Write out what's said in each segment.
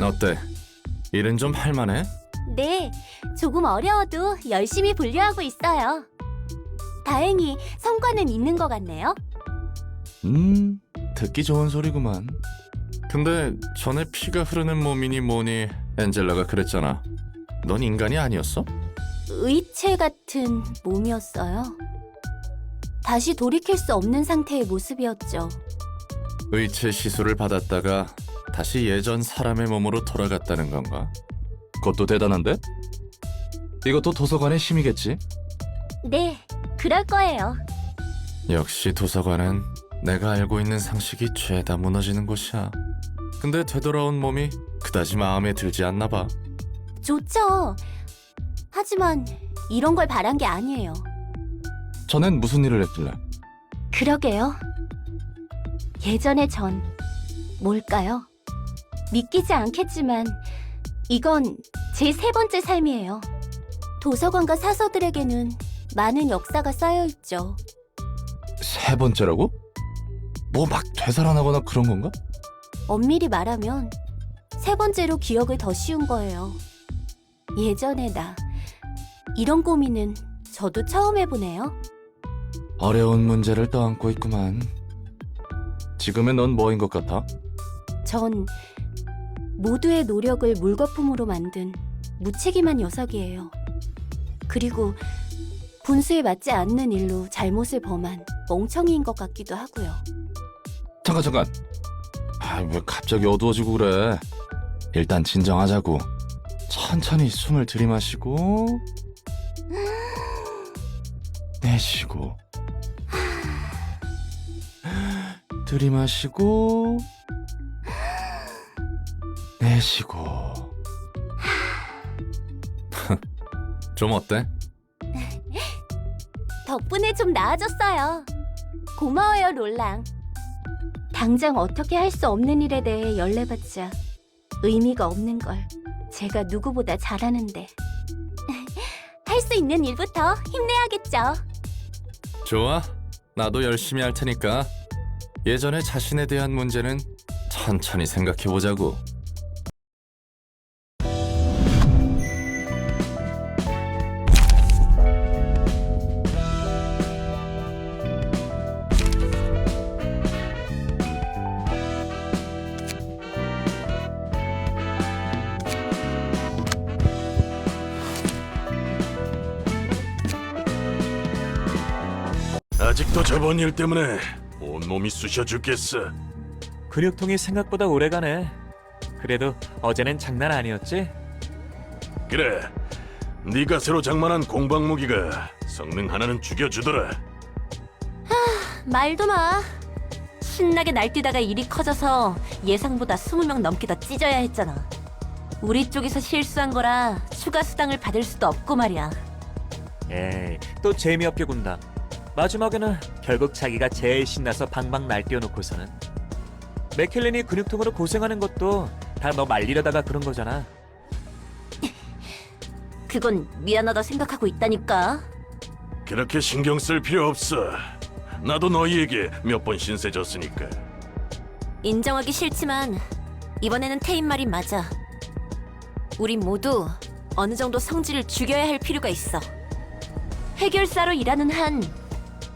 어때? 일은 좀 할만해? 네, 조금 어려워도 열심히 분류하고 있어요. 다행히 성과는 있는 것 같네요. 듣기 좋은 소리구만. 근데 전에 피가 흐르는 몸이니 뭐니 엔젤라가 그랬잖아. 넌 인간이 아니었어? 의체 같은 몸이었어요. 다시 돌이킬 수 없는 상태의 모습이었죠. 의체 시술을 받았다가 다시 예전 사람의 몸으로 돌아갔다는 건가? 그것도 대단한데? 이것도 도서관의 힘이겠지? 네, 그럴 거예요. 역시 도서관은 내가 알고 있는 상식이 죄다 무너지는 곳이야. 근데 되돌아온 몸이 그다지 마음에 들지 않나 봐. 좋죠. 하지만 이런 걸 바란 게 아니에요. 전엔 무슨 일을 했길래? 그러게요. 예전의 전 뭘까요? 믿기지 않겠지만 이건 제 세 번째 삶이에요. 도서관과 사서들에게는 많은 역사가 쌓여있죠. 세 번째라고? 뭐 막 되살아나거나 그런 건가? 엄밀히 말하면 세 번째로 기억을 더 씌운 거예요. 예전의 나. 이런 고민은 저도 처음 해보네요. 어려운 문제를 떠안고 있구만. 지금의 넌 뭐인 것 같아? 전 모두의 노력을 물거품으로 만든 무책임한 녀석이에요. 그리고 분수에 맞지 않는 일로 잘못을 범한 멍청이인 것 같기도 하고요. 잠깐. 왜 갑자기 어두워지고 그래? 일단 진정하자고. 천천히 숨을 들이마시고 내쉬고 들이마시고 내쉬고. 좀 어때? 덕분에 좀 나아졌어요. 고마워요, 롤랑. 당장 어떻게 할 수 없는 일에 대해 연례받자 의미가 없는 걸 제가 누구보다 잘하는데. 할 수 있는 일부터 힘내야겠죠. 좋아. 나도 열심히 할 테니까 예전의 자신에 대한 문제는 천천히 생각해보자고. 아직도 저번 일 때문에 온몸이 쑤셔 죽겠어. 근육통이 생각보다 오래가네. 그래도 어제는 장난 아니었지? 그래, 네가 새로 장만한 공방 무기가 성능 하나는 죽여주더라. 말도 마. 신나게 날뛰다가 일이 커져서 예상보다 20명 넘게 더 찢어야 했잖아. 우리 쪽에서 실수한 거라 추가 수당을 받을 수도 없고 말이야. 에이, 또 재미없게 군다. 마지막에는 결국 자기가 제일 신나서 방방 날뛰어놓고서는. 맥켈린이 근육통으로 고생하는 것도 다 너 말리려다가 그런 거잖아. 그건 미안하다 생각하고 있다니까. 그렇게 신경 쓸 필요 없어. 나도 너희에게 몇 번 신세 졌으니까. 인정하기 싫지만 이번에는 태인 말이 맞아. 우리 모두 어느 정도 성질을 죽여야 할 필요가 있어. 해결사로 일하는 한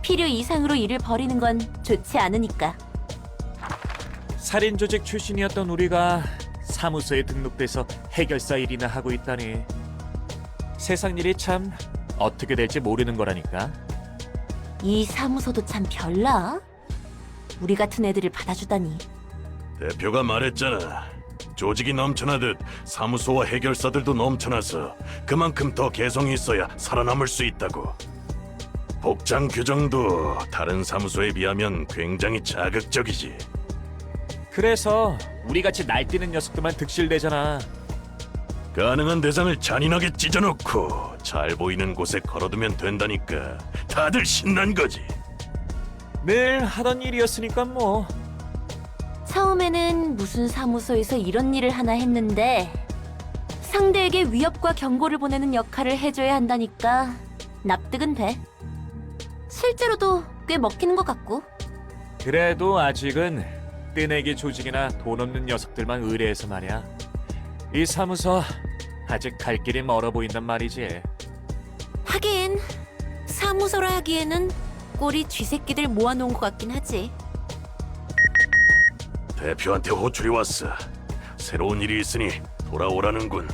필요 이상으로 일을 벌이는 건 좋지 않으니까. 살인 조직 출신이었던 우리가 사무소에 등록돼서 해결사 일이나 하고 있다니. 세상 일이 참 어떻게 될지 모르는 거라니까. 이 사무소도 참 별나? 우리 같은 애들을 받아주다니. 대표가 말했잖아. 조직이 넘쳐나듯 사무소와 해결사들도 넘쳐나서 그만큼 더 개성이 있어야 살아남을 수 있다고. 복장 규정도 다른 사무소에 비하면 굉장히 자극적이지. 그래서 우리같이 날뛰는 녀석들만 득실되잖아. 가능한 대상을 잔인하게 찢어놓고 잘 보이는 곳에 걸어두면 된다니까. 다들 신난 거지. 늘 하던 일이었으니까 뭐. 처음에는 무슨 사무소에서 이런 일을 하나 했는데 상대에게 위협과 경고를 보내는 역할을 해줘야 한다니까 납득은 돼. 실제로도 꽤 먹히는 것 같고. 그래도 아직은 뜨내기 조직이나 돈 없는 녀석들만 의뢰해서 말이야. 이 사무소 아직 갈 길이 멀어 보인단 말이지. 하긴 사무소라 하기에는 꼴이 쥐새끼들 모아놓은 것 같긴 하지. 대표한테 호출이 왔어. 새로운 일이 있으니 돌아오라는군.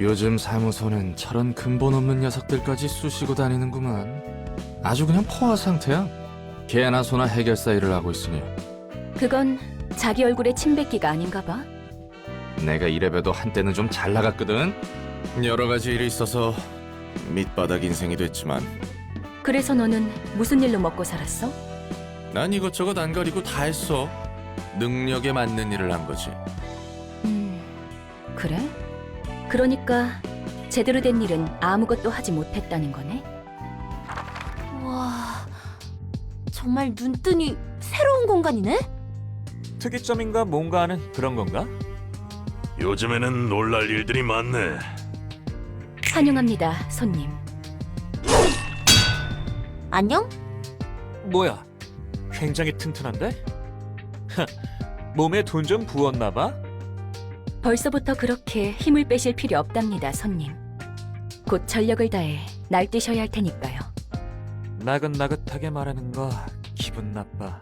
요즘 사무소는 저런 근본 없는 녀석들까지 쑤시고 다니는구만. 아주 그냥 포화 상태야. 개나 소나 해결사 일을 하고 있으니. 그건 자기 얼굴에 침 뱉기가 아닌가 봐. 내가 이래봬도 한때는 좀 잘 나갔거든. 여러 가지 일이 있어서 밑바닥 인생이 됐지만 그래서 너는 무슨 일로 먹고 살았어? 난 이것저것 안 가리고 다 했어. 능력에 맞는 일을 한 거지. 그래? 그러니까 제대로 된 일은 아무것도 하지 못했다는 거네? 와, 정말 눈뜨니 새로운 공간이네? 특이점인가 뭔가 하는 그런 건가? 요즘에는 놀랄 일들이 많네. 환영합니다, 손님. 안녕? 뭐야? 굉장히 튼튼한데? 몸에 돈 좀 부었나 봐? 벌써부터 그렇게 힘을 빼실 필요 없답니다, 손님. 곧 전력을 다해 날뛰셔야 할 테니까요. 나긋나긋하게 말하는 거 기분 나빠.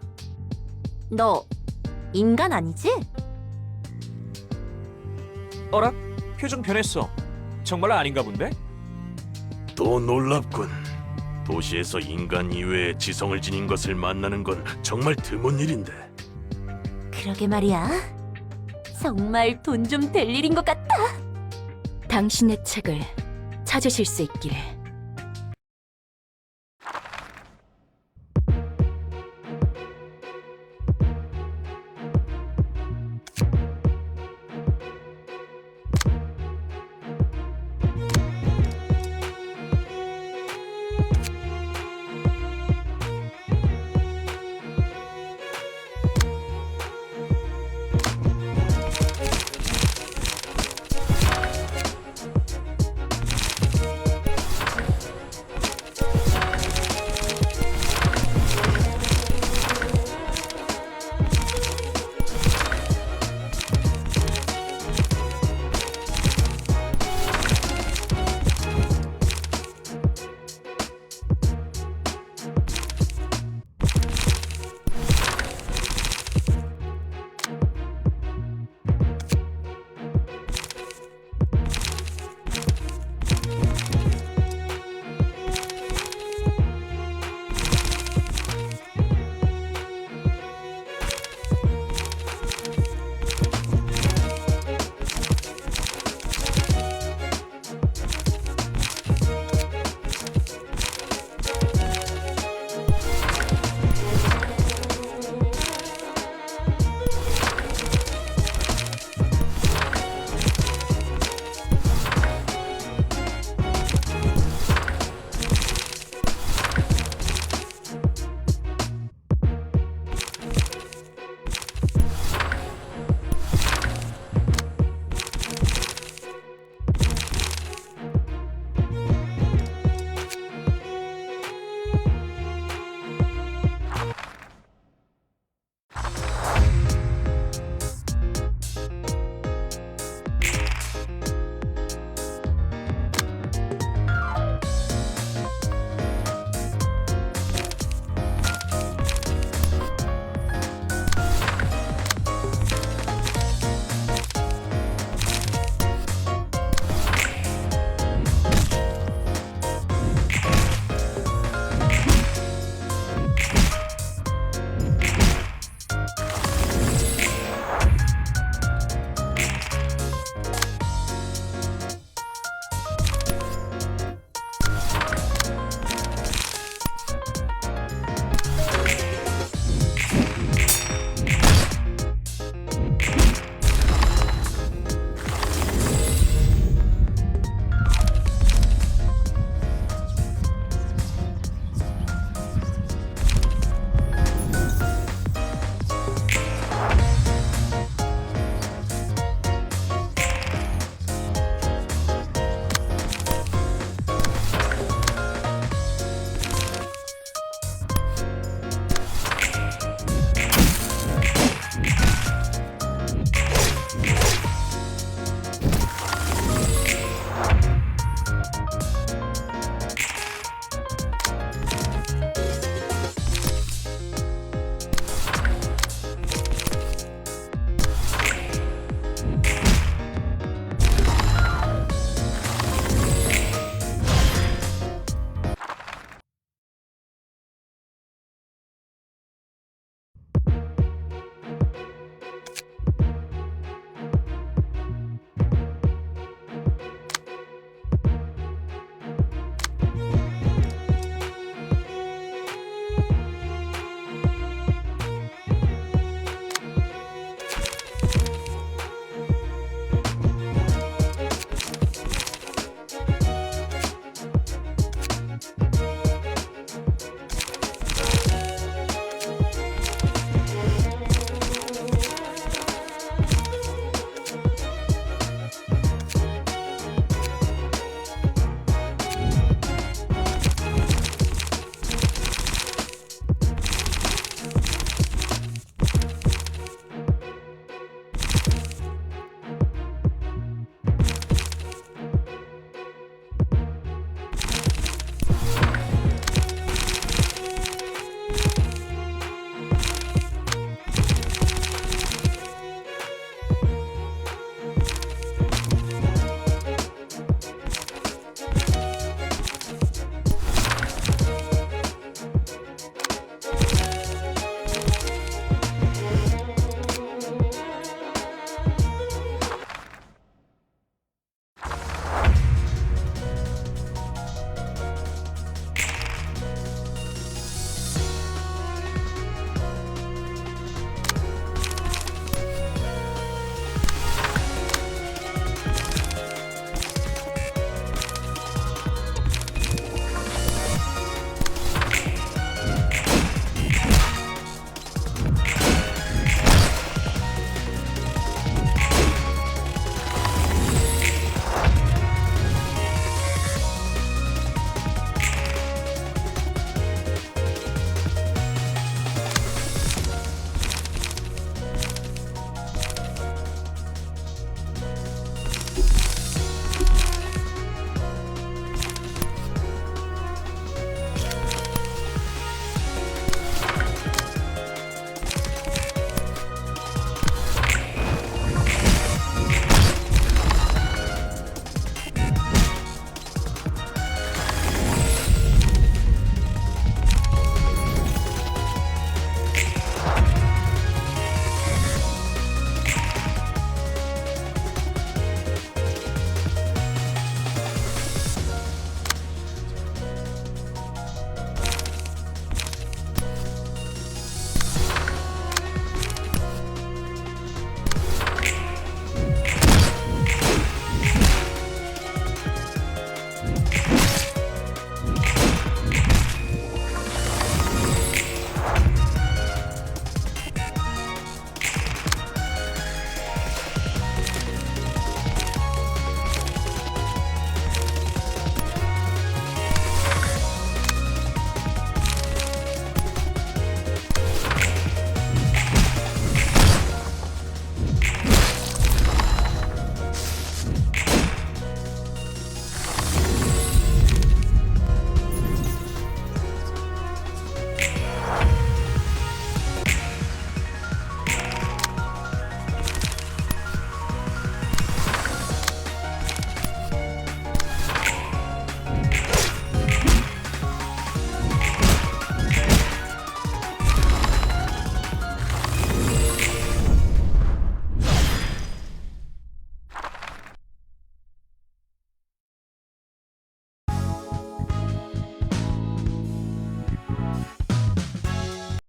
너 인간 아니지? 어라? 표정 변했어. 정말 아닌가 본데? 또 놀랍군. 도시에서 인간 이외의 지성을 지닌 것을 만나는 건 정말 드문 일인데. 그러게 말이야. 정말 돈 좀 될 일인 것 같아. 당신의 책을 찾으실 수 있기를.